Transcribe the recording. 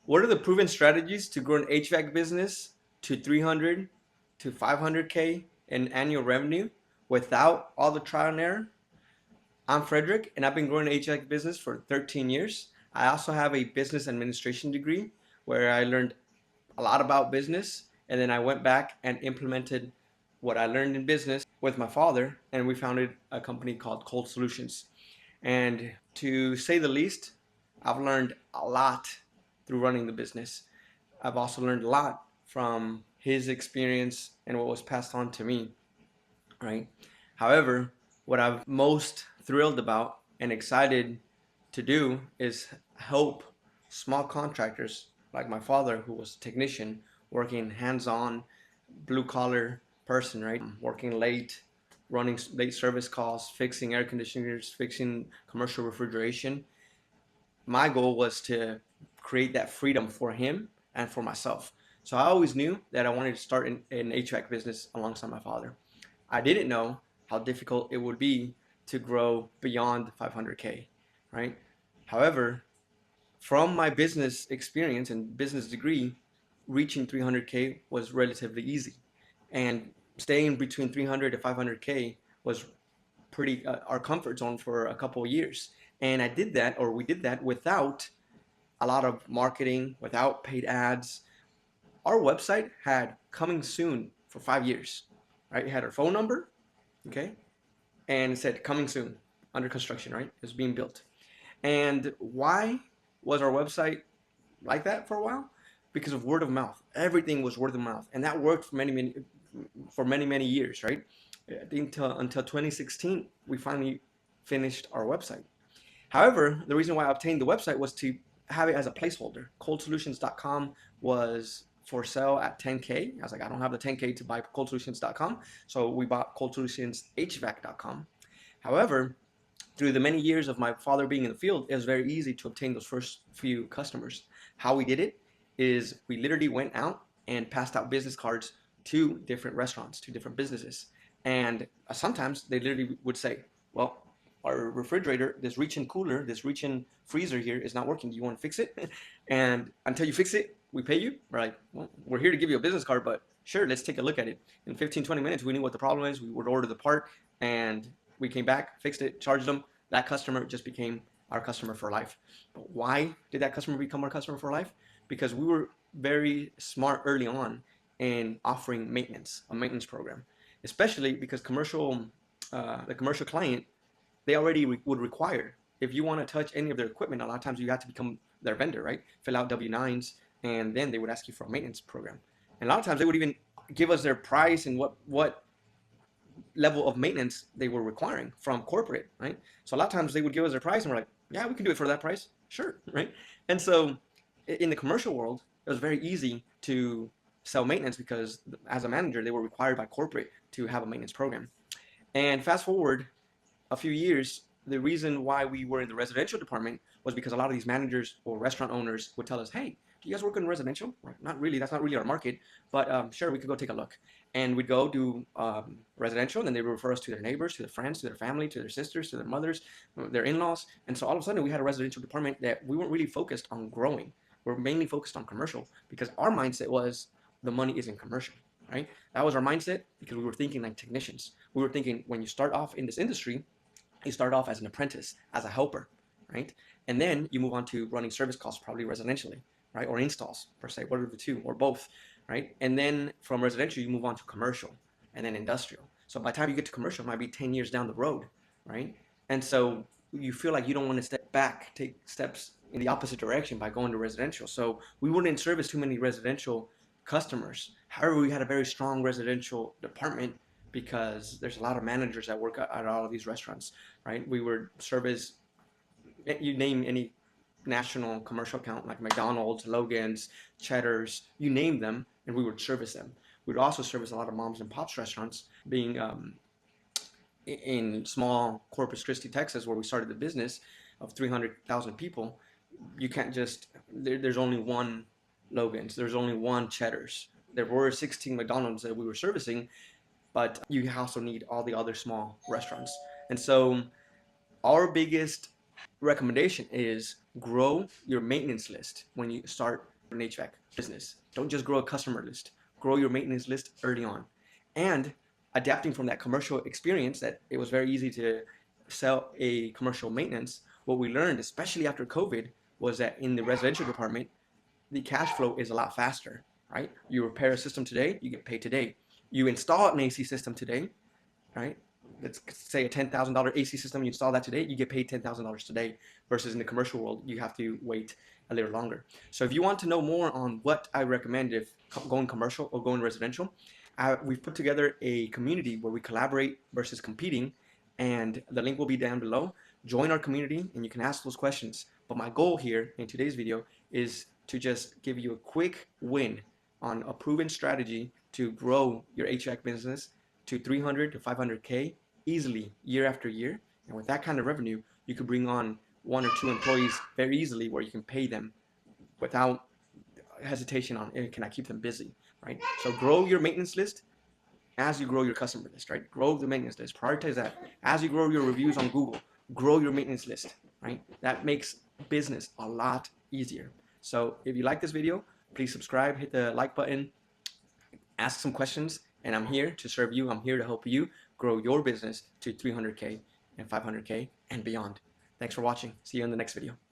What are the proven strategies to grow an HVAC business to 300 to 500K in annual revenue without all the trial and error? I'm Frederick, and I've been growing an HVAC business for 13 years. I also have a business administration degree where I learned a lot about business, and then I went back and implemented what I learned in business with my father, and we founded a company called ColdSolutions. And to say the least, I've learned a lot through running the business. I've also learned a lot from his experience and what was passed on to me, right? However, what I'm most thrilled about and excited to do is help small contractors like my father, who was a technician, working hands-on, blue-collar person, right? Working late, running late service calls, fixing air conditioners, fixing commercial refrigeration. My goal was to create that freedom for him and for myself. So I always knew that I wanted to start an HVAC business alongside my father. I didn't know how difficult it would be to grow beyond 500K, right? However, from my business experience and business degree, reaching 300K was relatively easy. And staying between 300 to 500K was pretty our comfort zone for a couple of years. And I did that, or we did that without a lot of marketing, without paid ads. Our website had coming soon for 5 years, right? It had our phone number, okay? And it said coming soon, under construction, right? It was being built. And why was our website like that for a while? Because of word of mouth. Everything was word of mouth, and that worked for many years, right? I think until 2016, we finally finished our website. However, the reason why I obtained the website was to have it as a placeholder. ColdSolutions.com was for sale at 10K. I was like, I don't have the 10K to buy ColdSolutions.com, so we bought ColdSolutionsHVAC.com. However, through the many years of my father being in the field, it was very easy to obtain those first few customers. How we did it is we literally went out and passed out business cards to different restaurants, to different businesses. And sometimes they literally would say, well, our refrigerator, this reach-in cooler, this reach-in freezer here is not working. Do you want to fix it? And until you fix it, we pay you. We're like, well, we're here to give you a business card, but sure, let's take a look at it. In 15, 20 minutes, we knew what the problem is. We would order the part, and we came back, fixed it, charged them. That customer just became our customer for life. But why did that customer become our customer for life? Because we were very smart early on in offering maintenance, a maintenance program, especially because the commercial client, they already would require, if you want to touch any of their equipment, a lot of times you have to become their vendor, right? Fill out W-9s, and then they would ask you for a maintenance program. And a lot of times they would even give us their price and what level of maintenance they were requiring from corporate, right? So a lot of times they would give us their price and we're like, yeah, we can do it for that price. Sure, right? And so in the commercial world, it was very easy to sell maintenance because as a manager, they were required by corporate to have a maintenance program. And fast forward a few years, the reason why we were in the residential department was because a lot of these managers or restaurant owners would tell us, hey, do you guys work in residential? Right, not really, that's not really our market, but sure, we could go take a look. And we'd go do residential, and then they would refer us to their neighbors, to their friends, to their family, to their sisters, to their mothers, their in-laws. And so all of a sudden we had a residential department that we weren't really focused on growing. We're mainly focused on commercial because our mindset was the money is in commercial, right? That was our mindset because we were thinking like technicians. We were thinking when you start off in this industry, you start off as an apprentice, as a helper, right? And then you move on to running service calls, probably residentially, right? Or installs, per se, one of the two, or both, right? And then from residential, you move on to commercial and then industrial. So by the time you get to commercial, it might be 10 years down the road, right? And so you feel like you don't want to step back, take steps in the opposite direction by going to residential. So we wouldn't service too many residential customers. However, we had a very strong residential department because there's a lot of managers that work at all of these restaurants, right? We would service, you name any national commercial account like McDonald's, Logan's, Cheddar's, you name them, and we would service them. We'd also service a lot of moms and pops restaurants, being in small Corpus Christi, Texas, where we started the business of 300,000 people. You can't just, there's only one Logan's, there's only one Cheddar's. There were 16 McDonald's that we were servicing, but you also need all the other small restaurants. And so our biggest recommendation is grow your maintenance list when you start an HVAC business. Don't just grow a customer list. Grow your maintenance list early on. And adapting from that commercial experience that it was very easy to sell a commercial maintenance, what we learned, especially after COVID, was that in the residential department, the cash flow is a lot faster, right? You repair a system today, you get paid today. You install an AC system today, right? Let's say a $10,000 AC system, you install that today, you get paid $10,000 today, versus in the commercial world, you have to wait a little longer. So if you want to know more on what I recommend if going commercial or going residential, we've put together a community where we collaborate versus competing, and the link will be down below. Join our community and you can ask those questions. But my goal here in today's video is to just give you a quick win on a proven strategy to grow your HVAC business to 300 to 500K easily year after year. And with that kind of revenue, you could bring on 1 or 2 employees very easily, where you can pay them without hesitation on, can I keep them busy, right? So grow your maintenance list as you grow your customer list, right? Grow the maintenance list, prioritize that. As you grow your reviews on Google, grow your maintenance list, right? That makes business a lot easier. So if you like this video, please subscribe, hit the like button, ask some questions, and I'm here to serve you. I'm here to help you grow your business to 300K and 500K and beyond. Thanks for watching. See you in the next video.